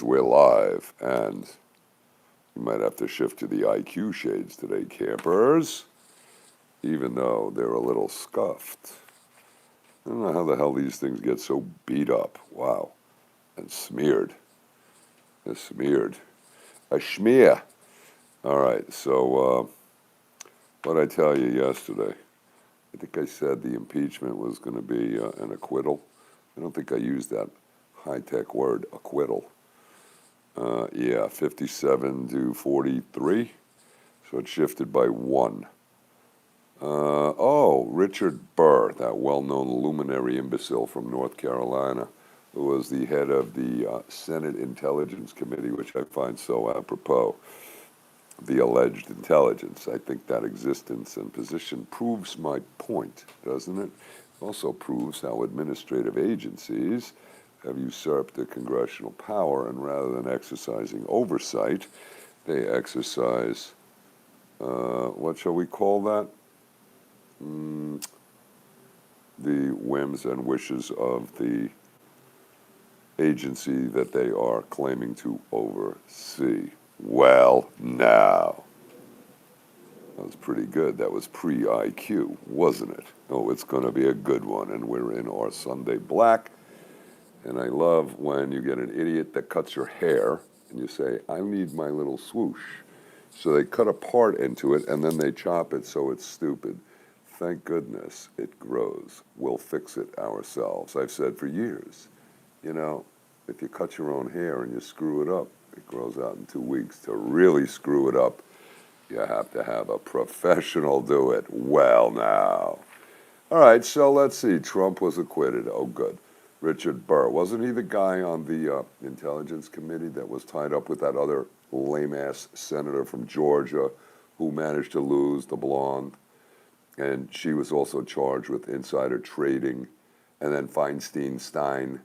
We're live, and you might have to shift to the IQ shades today, campers, even though they're a little scuffed. I don't know how the hell these things get so beat up. Wow. And smeared. They're smeared. A schmear. All right, so what did I tell you yesterday? I think I said the impeachment was going to be an acquittal. I don't think I used that high-tech word, acquittal. Yeah, 57 to 43. So it shifted by one. Richard Burr, that well-known luminary imbecile from North Carolina, who was the head of the Senate Intelligence Committee, which I find so apropos, the alleged intelligence. I think that existence and position proves my point, doesn't it? Also proves how administrative agencies have usurped the congressional power, and rather than exercising oversight, they exercise, what shall we call that? The whims and wishes of the agency that they are claiming to oversee. Well, now, that was pretty good. That was pre-IQ, wasn't it? Oh, it's going to be a good one, and we're in our Sunday black. And I love when you get an idiot that cuts your hair, and you say, I need my little swoosh. So they cut a part into it, and then they chop it so it's stupid. Thank goodness it grows. We'll fix it ourselves. I've said for years, you know, if you cut your own hair and you screw it up, it grows out in 2 weeks. To really screw it up, you have to have a professional do it. Well, now. All right, so let's see. Trump was acquitted. Oh, good. Richard Burr. Wasn't he the guy on the Intelligence Committee that was tied up with that other lame-ass senator from Georgia who managed to lose, the blonde? And she was also charged with insider trading. And then Feinstein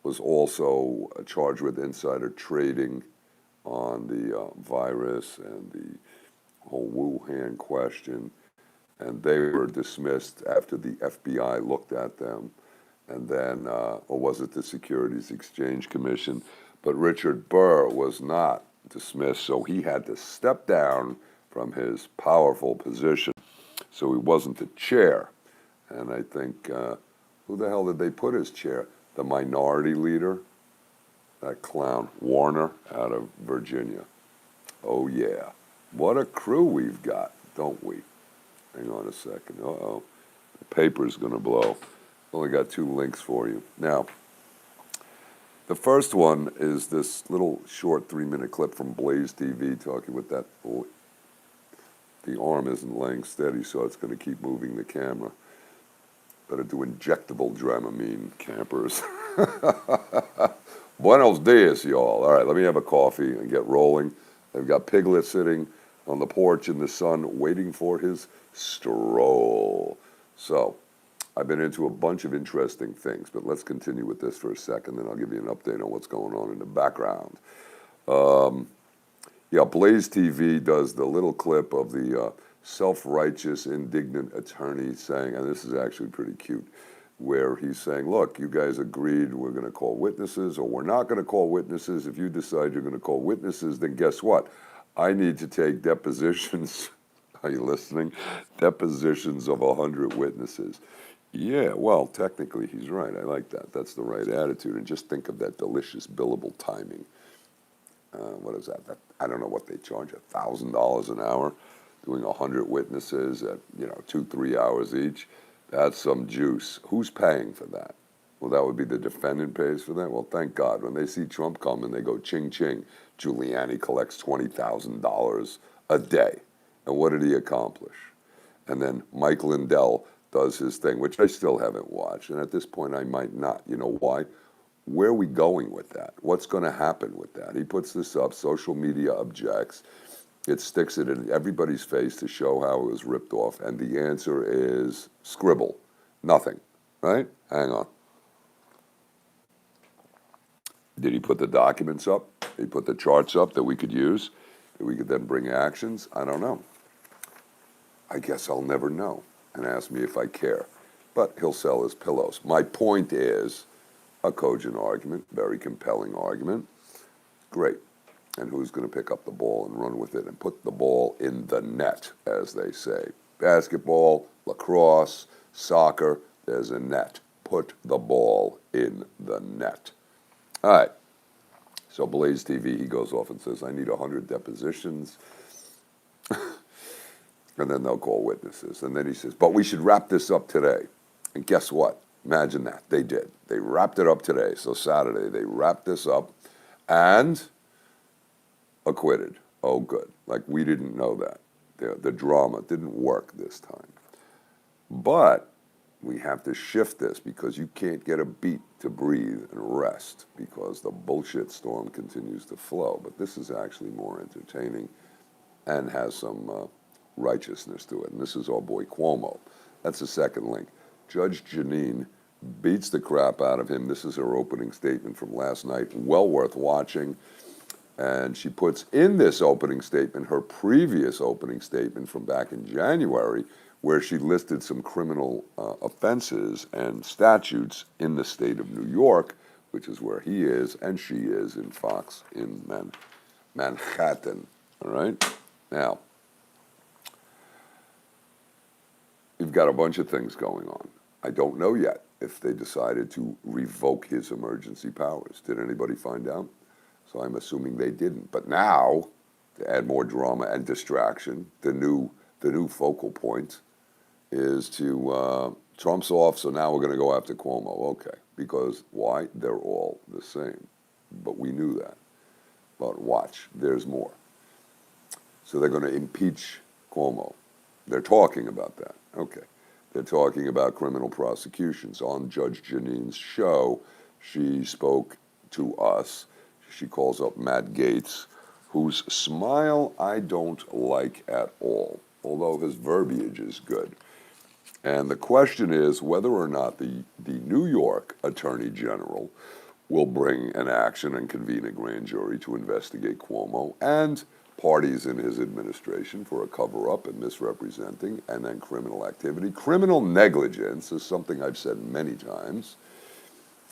was also charged with insider trading on the virus and the whole Wuhan question. And they were dismissed after the FBI looked at them. And then, or was it the Securities Exchange Commission? But Richard Burr was not dismissed, so he had to step down from his powerful position. So he wasn't the chair. And I think, who the hell did they put as chair? The minority leader? That clown, Warner, out of Virginia. Oh, yeah. What a crew we've got, don't we? Hang on a second. Uh-oh. The paper's going to blow. Only got 2 links for you. Now, the first one is this little short 3-minute clip from Blaze TV talking with that. The arm isn't laying steady, so it's going to keep moving the camera. Better do injectable Dramamine, campers. Buenos dias, y'all. All right, let me have a coffee and get rolling. I've got Piglet sitting on the porch in the sun waiting for his stroll. So, I've been into a bunch of interesting things, but let's continue with this for a second, then I'll give you an update on what's going on in the background. Yeah, Blaze TV does the little clip of the self-righteous, indignant attorney saying, and this is actually pretty cute, where he's saying, look, you guys agreed we're going to call witnesses, or we're not going to call witnesses. If you decide you're going to call witnesses, then guess what? I need to take depositions. Are you listening? Depositions of 100 witnesses. Yeah, well, technically he's right. I like that. That's the right attitude. And just think of that delicious billable timing. What is that? I don't know what they charge, $1,000 an hour, doing 100 witnesses at 2-3 hours each. That's some juice. Who's paying for that? Well, that would be the defendant pays for that. Well, thank God. When they see Trump come and they go ching ching, Giuliani collects $20,000 a day. And what did he accomplish? And then Mike Lindell does his thing, which I still haven't watched. And at this point, I might not. You know why? Where are we going with that? What's going to happen with that? He puts this up. Social media objects. It sticks it in everybody's face to show how it was ripped off. And the answer is scribble. Nothing. Right? Hang on. Did he put the documents up? Did he put the charts up that we could use? That we could then bring actions? I don't know. I guess I'll never know. And ask me if I care. But he'll sell his pillows. My point is a cogent argument, very compelling argument. Great. And who's going to pick up the ball and run with it and put the ball in the net, as they say? Basketball, lacrosse, soccer, there's a net. Put the ball in the net. All right. So Blaze TV, he goes off and says, I need 100 depositions. And then they'll call witnesses. And then he says, but we should wrap this up today. And guess what? Imagine that. They did. They wrapped it up today. So Saturday, they wrapped this up and acquitted. Oh, good. Like, we didn't know that. The drama didn't work this time. But we have to shift this because you can't get a beat to breathe and rest because the bullshit storm continues to flow. But this is actually more entertaining and has some righteousness to it. And this is our boy Cuomo. That's the second link. Judge Janine beats the crap out of him. This is her opening statement from last night. Well worth watching. And she puts in this opening statement her previous opening statement from back in January, where she listed some criminal offenses and statutes in the state of New York, which is where he is and she is in Fox in Manhattan. All right? Now, you've got a bunch of things going on. I don't know yet if they decided to revoke his emergency powers. Did anybody find out? So I'm assuming they didn't. But now, to add more drama and distraction, the new focal point is to Trump's off, so now we're going to go after Cuomo. Okay, because why? They're all the same. But we knew that. But watch, there's more. So they're going to impeach Cuomo. They're talking about that. Okay. They're talking about criminal prosecutions. On Judge Janine's show, she spoke to us. She calls up Matt Gaetz, whose smile I don't like at all, although his verbiage is good. And the question is whether or not the New York Attorney General will bring an action and convene a grand jury to investigate Cuomo and parties in his administration for a cover-up and misrepresenting, and then criminal activity. Criminal negligence is something I've said many times,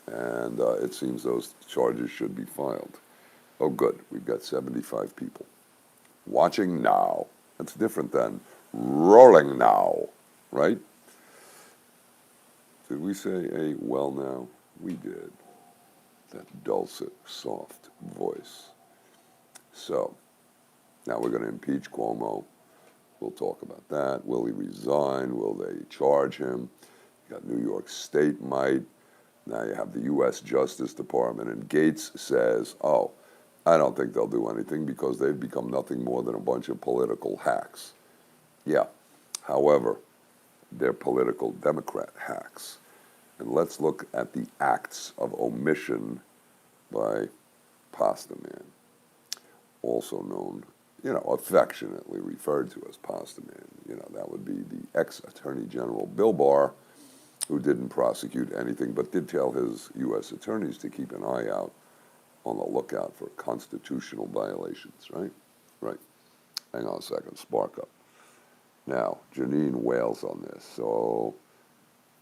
and it seems those charges should be filed. Oh, good. We've got 75 people watching now. That's different than rolling now, right? Did we say a well now? We did. That dulcet, soft voice. So, now we're going to impeach Cuomo. We'll talk about that. Will he resign? Will they charge him? You got New York State might. Now you have the U.S. Justice Department. And Gaetz says, oh, I don't think they'll do anything because they've become nothing more than a bunch of political hacks. Yeah. However, they're political Democrat hacks. And let's look at the acts of omission by Pasta Man, also known, affectionately referred to as Pasta Man. That would be the ex-Attorney General Bill Barr, who didn't prosecute anything but did tell his U.S. attorneys to keep an eye out on the lookout for constitutional violations, right? Right. Hang on a second, spark up. Now, Janine wails on this, so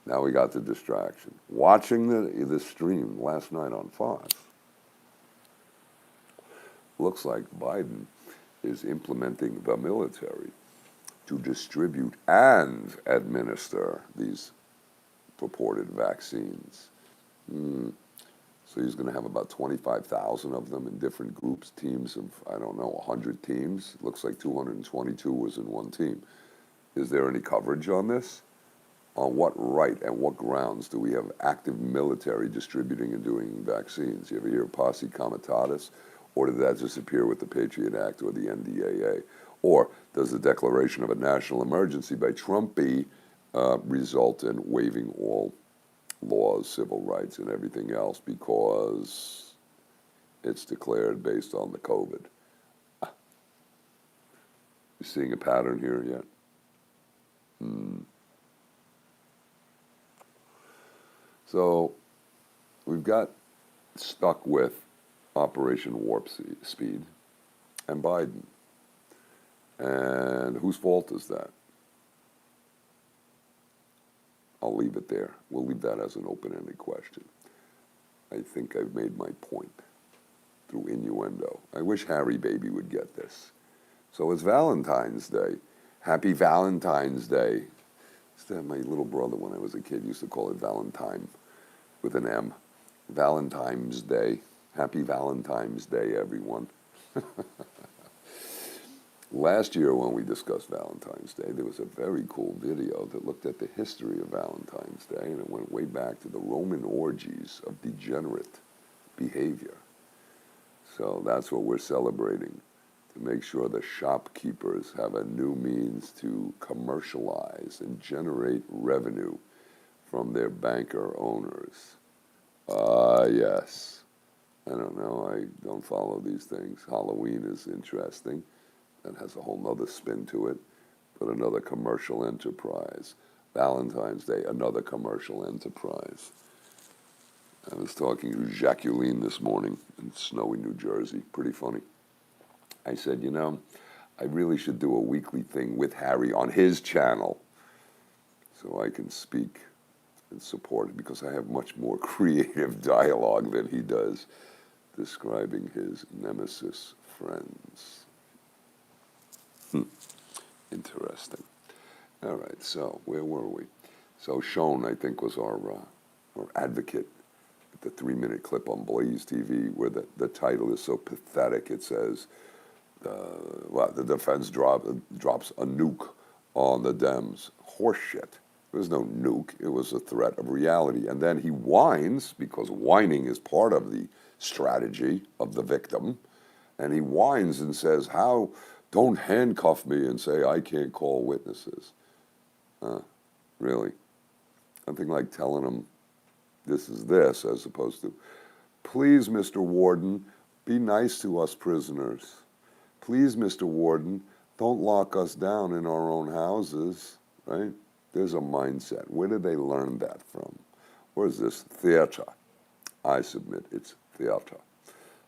now we got the distraction. Watching the stream last night on Fox, looks like Biden is implementing the military to distribute and administer these purported vaccines. So he's going to have about 25,000 of them in different groups, teams of, 100 teams. Looks like 222 was in one team. Is there any coverage on this? On what right and what grounds do we have active military distributing and doing vaccines? You ever hear of posse comitatus? Or did that just appear with the Patriot Act or the NDAA? Or does the declaration of a national emergency by Trump result in waiving all laws, civil rights, and everything else because it's declared based on the COVID? You seeing a pattern here yet? So we've got stuck with Operation Warp Speed and Biden. And whose fault is that? I'll leave it there. We'll leave that as an open-ended question. I think I've made my point. through innuendo. I wish Harry Baby would get this. So it's Valentine's Day. Happy Valentine's Day. My little brother, when I was a kid, used to call it Valentine with an M. Valentine's Day. Happy Valentine's Day, everyone. Last year when we discussed Valentine's Day, there was a very cool video that looked at the history of Valentine's Day, and it went way back to the Roman orgies of degenerate behavior. So that's what we're celebrating, to make sure the shopkeepers have a new means to commercialize and generate revenue from their banker owners. Yes. I don't know, I don't follow these things. Halloween is interesting. That has a whole nother spin to it, but another commercial enterprise. Valentine's Day, another commercial enterprise. I was talking to Jacqueline this morning in snowy New Jersey, pretty funny. I said, you know, I really should do a weekly thing with Harry on his channel so I can speak and support it, because I have much more creative dialogue than he does describing his nemesis friends. Interesting. All right, so where were we? So Sean, I think, was our advocate at the 3-minute clip on Blaze TV, where the title is so pathetic. It says, the defense drops a nuke on the Dems. Horseshit. There was no nuke. It was a threat of reality. And then he whines, because whining is part of the strategy of the victim, and he whines and says, how... Don't handcuff me and say I can't call witnesses. Really? Something like telling them this is this, as opposed to, please, Mr. Warden, be nice to us prisoners. Please, Mr. Warden, don't lock us down in our own houses, right? There's a mindset. Where did they learn that from? Or is this theater? I submit it's theater.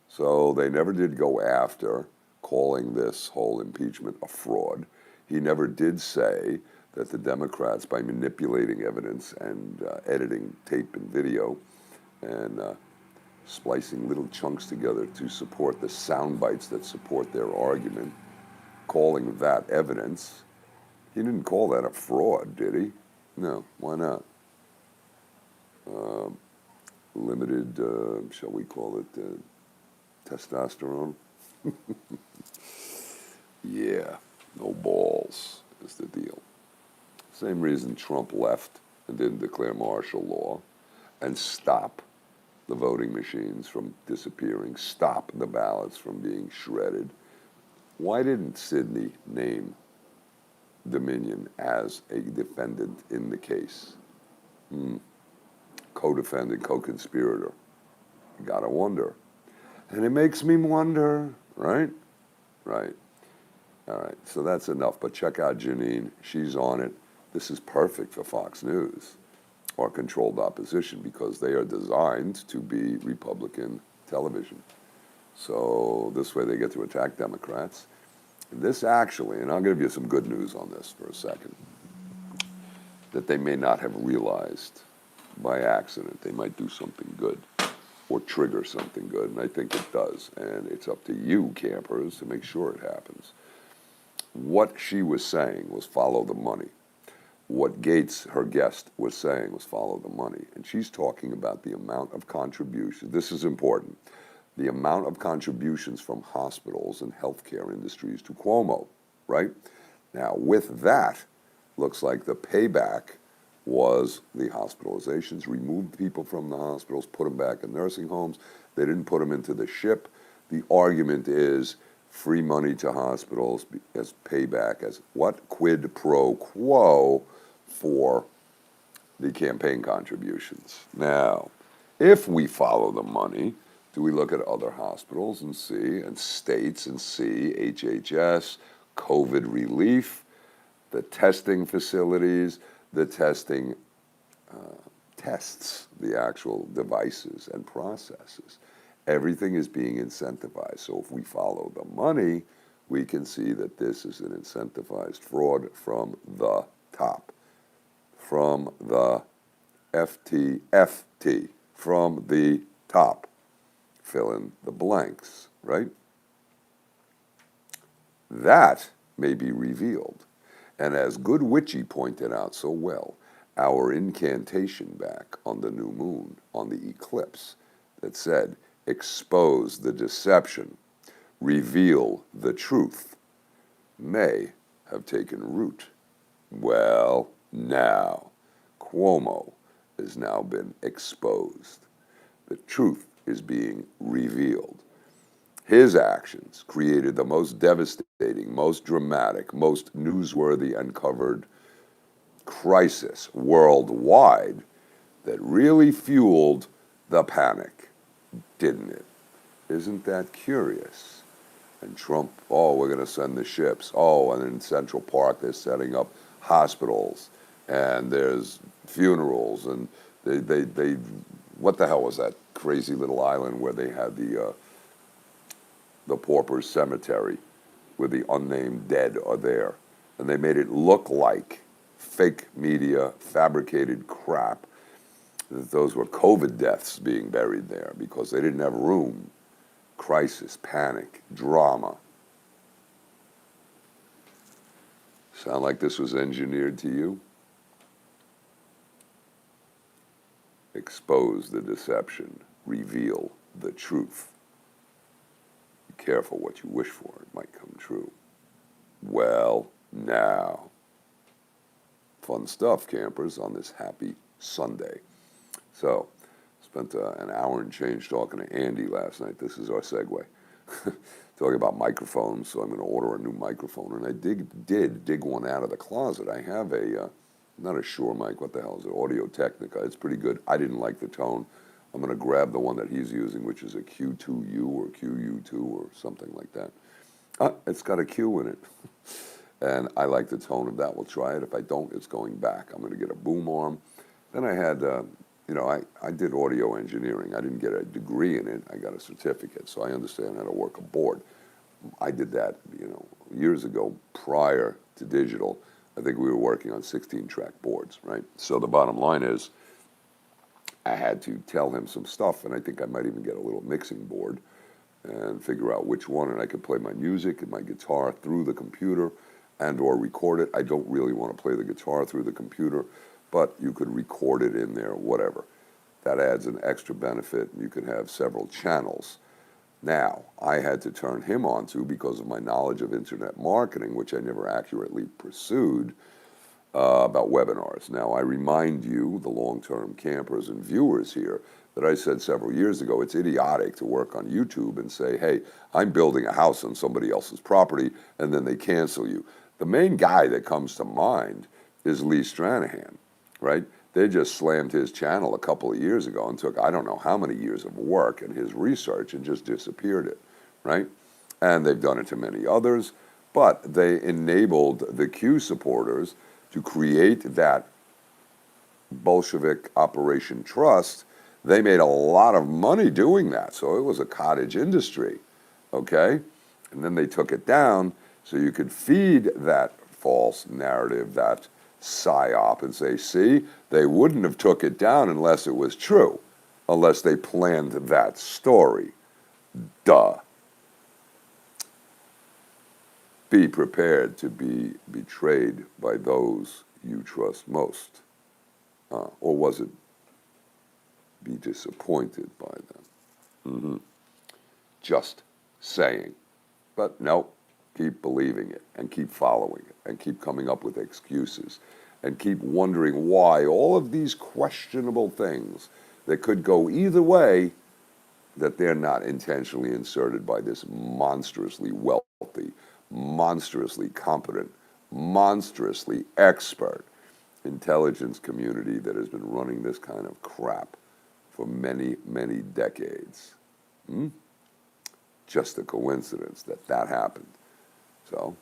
So they never did go after calling this whole impeachment a fraud. He never did say that the Democrats, by manipulating evidence and editing tape and video and splicing little chunks together to support the sound bites that support their argument, calling that evidence, he didn't call that a fraud, did he? No, why not? Limited, shall we call it, testosterone? Yeah, no balls is the deal. Same reason Trump left and didn't declare martial law and stop the voting machines from disappearing, stop the ballots from being shredded. Why didn't Sidney name Dominion as a defendant in the case? Co-defendant, co-conspirator. You gotta wonder. And it makes me wonder, right? Right. All right, so that's enough, but check out Janine. She's on it. This is perfect for Fox News or controlled opposition, because they are designed to be Republican television. So this way they get to attack Democrats. And this actually, and I'll give you some good news on this for a second, that they may not have realized by accident. They might do something good or trigger something good, and I think it does. And it's up to you, campers, to make sure it happens. What she was saying was follow the money. What Gates, her guest, was saying was follow the money. And she's talking about the amount of contributions. This is important. The amount of contributions from hospitals and healthcare industries to Cuomo, right? Now, with that, looks like the payback was the hospitalizations, removed people from the hospitals, put them back in nursing homes. They didn't put them into the ship. The argument is free money to hospitals as payback, as what? Quid pro quo for the campaign contributions. Now, if we follow the money, do we look at other hospitals and see, and states and see, HHS, COVID relief, the testing facilities, the testing tests, the actual devices and processes. Everything is being incentivized. So if we follow the money, we can see that this is an incentivized fraud from the top, from the FT, from the top, fill in the blanks, right? That may be revealed. And as Good Witchy pointed out so well, our incantation back on the new moon, on the eclipse, that said, expose the deception, reveal the truth, may have taken root. Well, now, Cuomo has now been exposed. The truth is being revealed. His actions created the most devastating, most dramatic, most newsworthy and covered crisis worldwide that really fueled the panic, didn't it? Isn't that curious? And Trump, oh, we're going to send the ships. Oh, and in Central Park they're setting up hospitals, and there's funerals, and they what the hell was that crazy little island where they had the paupers cemetery where the unnamed dead are there, and they made it look like fake media, fabricated crap, that those were COVID deaths being buried there because they didn't have room. Crisis, panic, drama. Sound like this was engineered to you? Expose the deception, reveal the truth. Be careful what you wish for, it might come true. Well, now. Fun stuff, campers, on this happy Sunday. So, spent an hour and change talking to Andy last night. This is our segue. Talking about microphones, so I'm going to order a new microphone. And I did dig one out of the closet. I have not a Shure mic, what the hell is it? Audio Technica. It's pretty good. I didn't like the tone. I'm going to grab the one that he's using, which is a Q2U or QU2 or something like that. It's got a Q in it. And I like the tone of that. We'll try it. If I don't, it's going back. I'm going to get a boom arm. Then I had, I did audio engineering. I didn't get a degree in it. I got a certificate, so I understand how to work a board. I did that, years ago prior to digital. I think we were working on 16-track boards, right? So the bottom line is I had to tell him some stuff, and I think I might even get a little mixing board and figure out which one, and I could play my music and my guitar through the computer and or record it. I don't really want to play the guitar through the computer, but you could record it in there, whatever. That adds an extra benefit. You can have several channels. Now, I had to turn him on to, because of my knowledge of internet marketing, which I never accurately pursued, about webinars. Now, I remind you, the long-term campers and viewers here, that I said several years ago, it's idiotic to work on YouTube and say, hey, I'm building a house on somebody else's property, and then they cancel you. The main guy that comes to mind is Lee Stranahan, right? They just slammed his channel a couple of years ago and took I don't know how many years of work and his research and just disappeared it, right? And they've done it to many others, but they enabled the Q supporters to create that Bolshevik Operation Trust. They made a lot of money doing that, so it was a cottage industry, okay? And then they took it down so you could feed that false narrative, that psyop, and say, see, they wouldn't have took it down unless it was true, unless they planned that story. Duh. Be prepared to be betrayed by those you trust most. Or was it be disappointed by them? Just saying. But no, keep believing it and keep following it and keep coming up with excuses and keep wondering why all of these questionable things that could go either way, that they're not intentionally inserted by this monstrously wealthy, monstrously competent, monstrously expert intelligence community that has been running this kind of crap for many, many decades. Just a coincidence that happened. So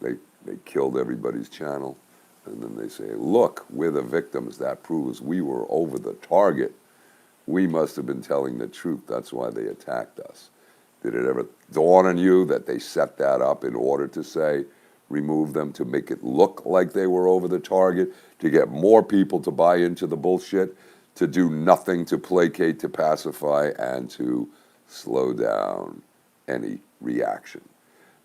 they killed everybody's channel, and then they say, look, we're the victims. That proves we were over the target. We must have been telling the truth. That's why they attacked us. Did it ever dawn on you that they set that up in order to say, remove them, to make it look like they were over the target, to get more people to buy into the bullshit, to do nothing to placate, to pacify, and to slow down any reaction.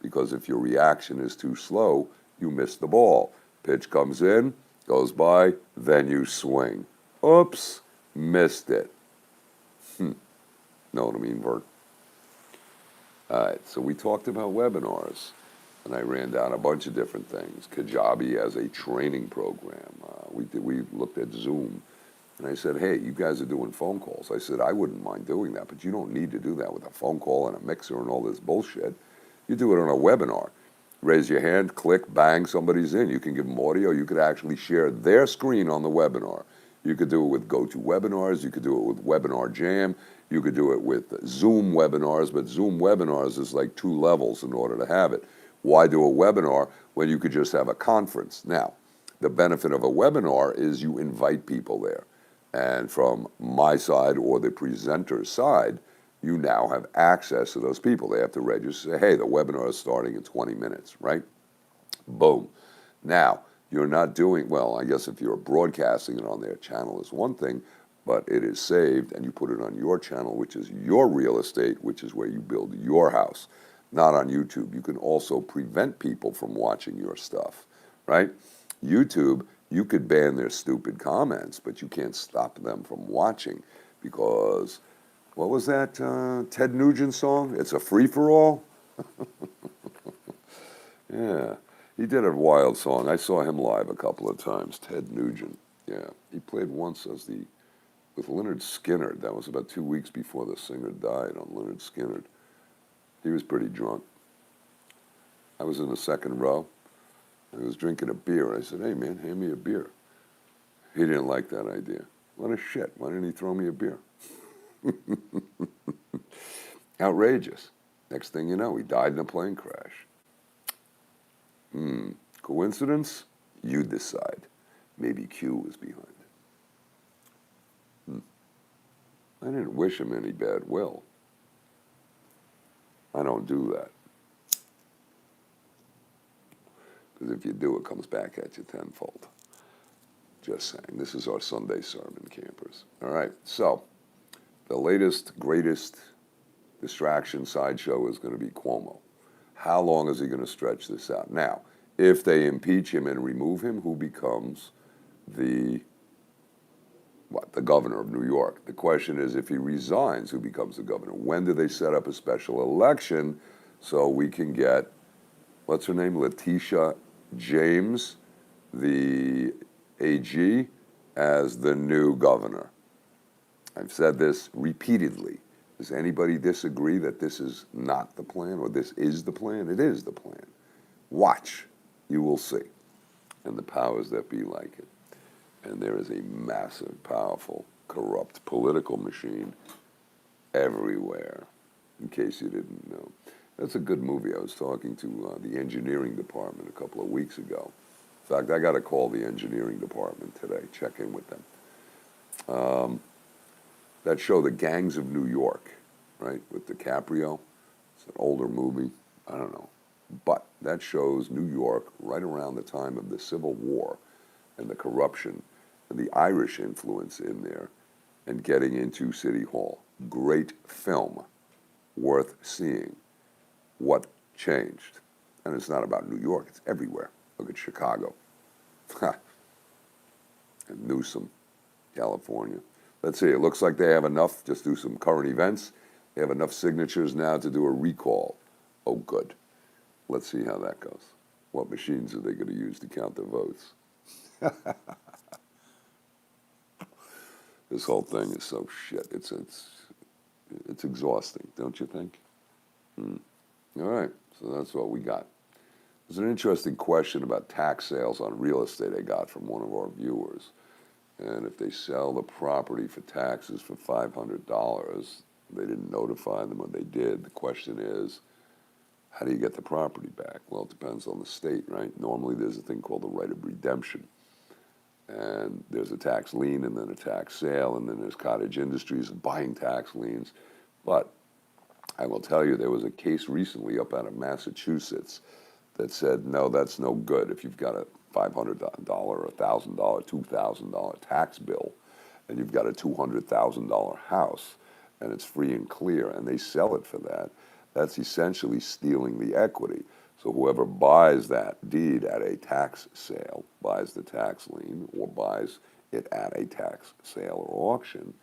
Because if your reaction is too slow, you miss the ball. Pitch comes in, goes by, then you swing. Oops, missed it. Know what I mean, Vert? All right, so we talked about webinars, and I ran down a bunch of different things. Kajabi as a training program. We looked at Zoom, and I said, hey, you guys are doing phone calls. I said, I wouldn't mind doing that, but you don't need to do that with a phone call and a mixer and all this bullshit. You do it on a webinar. Raise your hand, click, bang, somebody's in. You can give them audio. You could actually share their screen on the webinar. You could do it with GoToWebinars. You could do it with Webinar Jam. You could do it with Zoom webinars, but Zoom webinars is like 2 levels in order to have it. Why do a webinar when you could just have a conference? Now, the benefit of a webinar is you invite people there. And from my side or the presenter's side, you now have access to those people. They have to register, say, hey, the webinar is starting in 20 minutes, right? Boom. Now, you're not doing, well, I guess if you're broadcasting it on their channel is one thing, but it is saved and you put it on your channel, which is your real estate, which is where you build your house, not on YouTube. You can also prevent people from watching your stuff, right? YouTube, you could ban their stupid comments, but you can't stop them from watching because, what was that Ted Nugent song? It's a free-for-all? Yeah, he did a wild song. I saw him live a couple of times, Ted Nugent. Yeah, he played once as with Lynyrd Skynyrd. That was about 2 weeks before the singer died on Lynyrd Skynyrd. He was pretty drunk. I was in the second row. I was drinking a beer. I said, hey, man, hand me a beer. He didn't like that idea. What a shit. Why didn't he throw me a beer? Outrageous. Next thing you know, he died in a plane crash. Coincidence? You decide. Maybe Q was behind it. I didn't wish him any bad will. I don't do that. Because if you do, it comes back at you tenfold. Just saying. This is our Sunday sermon, campers. All right, so the latest, greatest distraction sideshow is going to be Cuomo. How long is he going to stretch this out? Now, if they impeach him and remove him, who becomes the governor of New York? The question is, if he resigns, who becomes the governor? When do they set up a special election so we can get, what's her name, Letitia James, the AG, as the new governor? I've said this repeatedly. Does anybody disagree that this is not the plan or this is the plan? It is the plan. Watch. You will see. And the powers that be like it. And there is a massive, powerful, corrupt political machine everywhere, in case you didn't know. That's a good movie. I was talking to the engineering department a couple of weeks ago. In fact, I got to call the engineering department today, check in with them. That show, The Gangs of New York, right, with DiCaprio. It's an older movie. I don't know. But that shows New York right around the time of the Civil War and the corruption and the Irish influence in there and getting into City Hall. Great film, worth seeing. What changed? And it's not about New York, it's everywhere. Look at Chicago. And Newsom, California. Let's see, it looks like they have enough, just do some current events. They have enough signatures now to do a recall. Oh, good. Let's see how that goes. What machines are they going to use to count the votes? This whole thing is so shit. It's exhausting, don't you think? All right, so that's what we got. There's an interesting question about tax sales on real estate I got from one of our viewers. And if they sell the property for taxes for $500, they didn't notify them, or they did. The question is, how do you get the property back? Well, it depends on the state, right? Normally there's a thing called the right of redemption. And there's a tax lien and then a tax sale, and then there's cottage industries and buying tax liens. But I will tell you, there was a case recently up out of Massachusetts that said, no, that's no good. If you've got a $500, $1,000, $2,000 tax bill, and you've got a $200,000 house, and it's free and clear, and they sell it for that, that's essentially stealing the equity. So whoever buys that deed at a tax sale, buys the tax lien, or buys it at a tax sale or auction,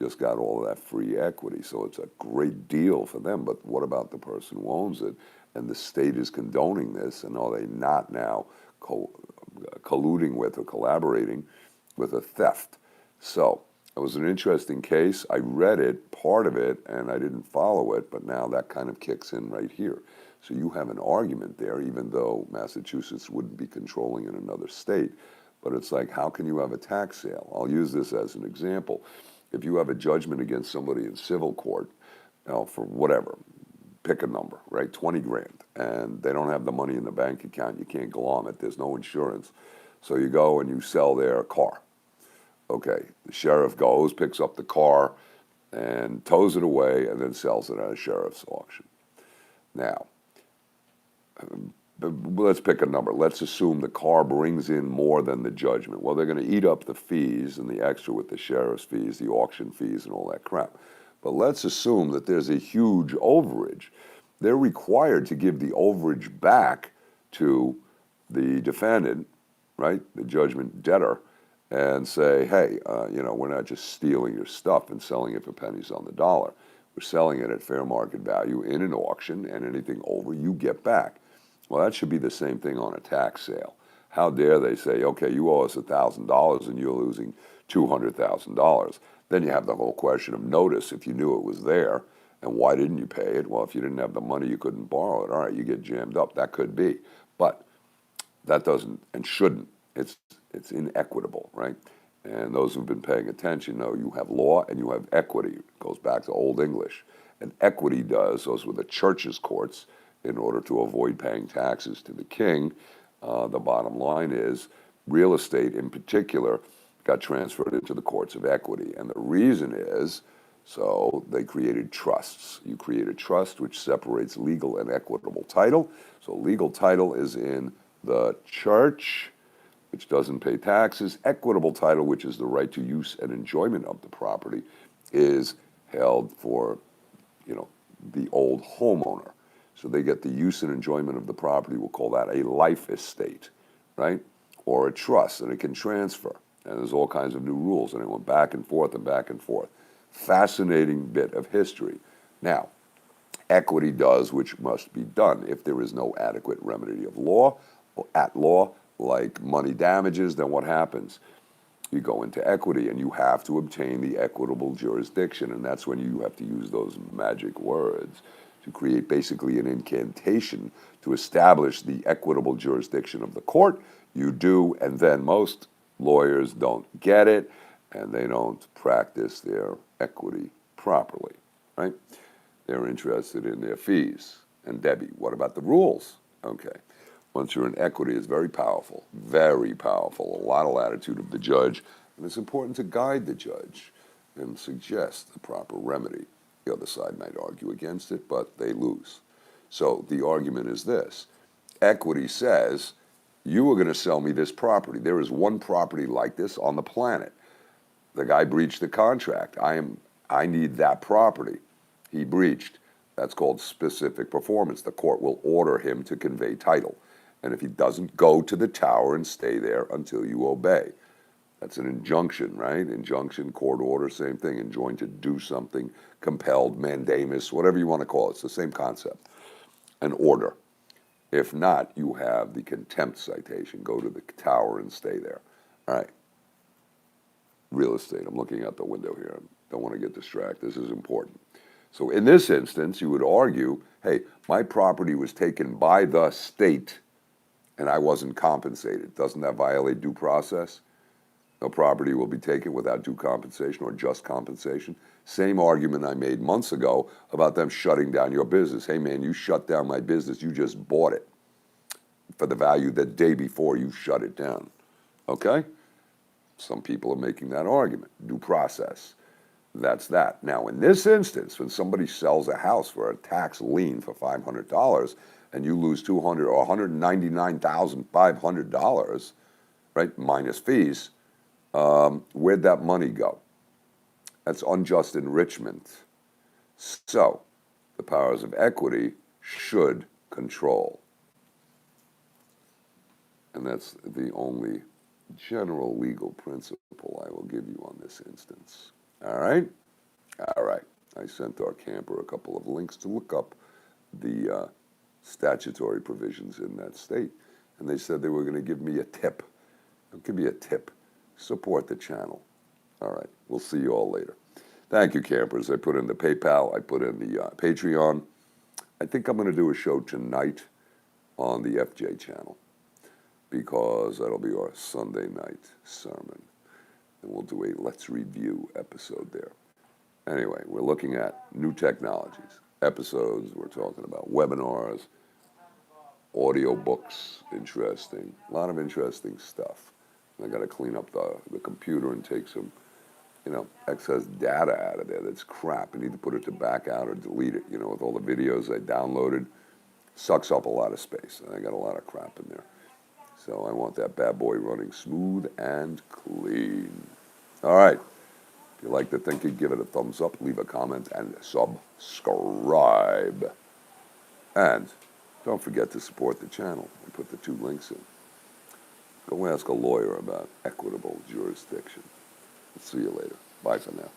just got all of that free equity. So it's a great deal for them. But what about the person who owns it? And the state is condoning this, and are they not now colluding with or collaborating with a theft? So it was an interesting case. I read it, part of it, and I didn't follow it, but now that kind of kicks in right here. So you have an argument there, even though Massachusetts wouldn't be controlling in another state. But it's like, how can you have a tax sale? I'll use this as an example. If you have a judgment against somebody in civil court, for whatever, pick a number, right, 20 grand, and they don't have the money in the bank account, you can't glom it, there's no insurance. So you go and you sell their car. Okay, the sheriff goes, picks up the car, and tows it away, and then sells it at a sheriff's auction. Now, let's pick a number. Let's assume the car brings in more than the judgment. Well, they're going to eat up the fees and the extra with the sheriff's fees, the auction fees, and all that crap. But let's assume that there's a huge overage. They're required to give the overage back to the defendant, right, the judgment debtor, and say, hey, we're not just stealing your stuff and selling it for pennies on the dollar. We're selling it at fair market value in an auction, and anything over you get back. Well, that should be the same thing on a tax sale. How dare they say, okay, you owe us $1,000 and you're losing $200,000. Then you have the whole question of notice if you knew it was there, and why didn't you pay it? Well, if you didn't have the money, you couldn't borrow it. All right, you get jammed up. That could be. But that doesn't and shouldn't. It's inequitable, right? And those who've been paying attention know you have law and you have equity. It goes back to Old English. And equity those were the church's courts in order to avoid paying taxes to the king. The bottom line is real estate in particular got transferred into the courts of equity. And the reason is, so they created trusts. You create a trust which separates legal and equitable title. So legal title is in the church, which doesn't pay taxes. Equitable title, which is the right to use and enjoyment of the property, is held for, the old homeowner. So they get the use and enjoyment of the property. We'll call that a life estate, right? Or a trust, and it can transfer. And there's all kinds of new rules, and it went back and forth and back and forth. Fascinating bit of history. Now, equity does which must be done. If there is no adequate remedy of law, or at law, like money damages, then what happens? You go into equity, and you have to obtain the equitable jurisdiction, and that's when you have to use those magic words to create basically an incantation to establish the equitable jurisdiction of the court. You do, and then most lawyers don't get it, and they don't practice their equity properly, right? They're interested in their fees. And Debbie, what about the rules? Okay. Once you're in equity, it's very powerful, a lot of latitude of the judge, and it's important to guide the judge and suggest the proper remedy. The other side might argue against it, but they lose. So the argument is this. Equity says, you are going to sell me this property. There is one property like this on the planet. The guy breached the contract. I need that property. He breached. That's called specific performance. The court will order him to convey title. And if he doesn't, go to the tower and stay there until you obey. That's an injunction, right? Injunction, court order, same thing. Enjoined to do something, compelled, mandamus, whatever you want to call it. It's the same concept. An order. If not, you have the contempt citation. Go to the tower and stay there. All right. Real estate. I'm looking out the window here. I don't want to get distracted. This is important. So in this instance, you would argue, hey, my property was taken by the state and I wasn't compensated. Doesn't that violate due process? No property will be taken without due compensation or just compensation. Same argument I made months ago about them shutting down your business. Hey man, you shut down my business, you just bought it for the value the day before you shut it down. Okay? Some people are making that argument. Due process. That's that. Now, in this instance, when somebody sells a house for a tax lien for $500 and you lose $200 or $199,500, right, minus fees, where'd that money go? That's unjust enrichment. So, the powers of equity should control. And that's the only general legal principle I will give you on this instance. All right? All right. I sent our camper a couple of links to look up the statutory provisions in that state. And they said they were going to give me a tip. They'll give me a tip. Support the channel. All right. We'll see you all later. Thank you, campers. I put in the PayPal. I put in the Patreon. I think I'm going to do a show tonight on the FJ channel because that'll be our Sunday night sermon. And we'll do a Let's Review episode there. Anyway, we're looking at new technologies. Episodes, we're talking about webinars, audio books, interesting. A lot of interesting stuff. I got to clean up the computer and take some, excess data out of there. That's crap. I need to put it to back out or delete it. With all the videos I downloaded, sucks up a lot of space. And I got a lot of crap in there. So I want that bad boy running smooth and clean. All right. If you like the thinking, give it a thumbs up, leave a comment, and subscribe. And don't forget to support the channel. I put the 2 links in. Go ask a lawyer about equitable jurisdiction. See you later. Bye for now.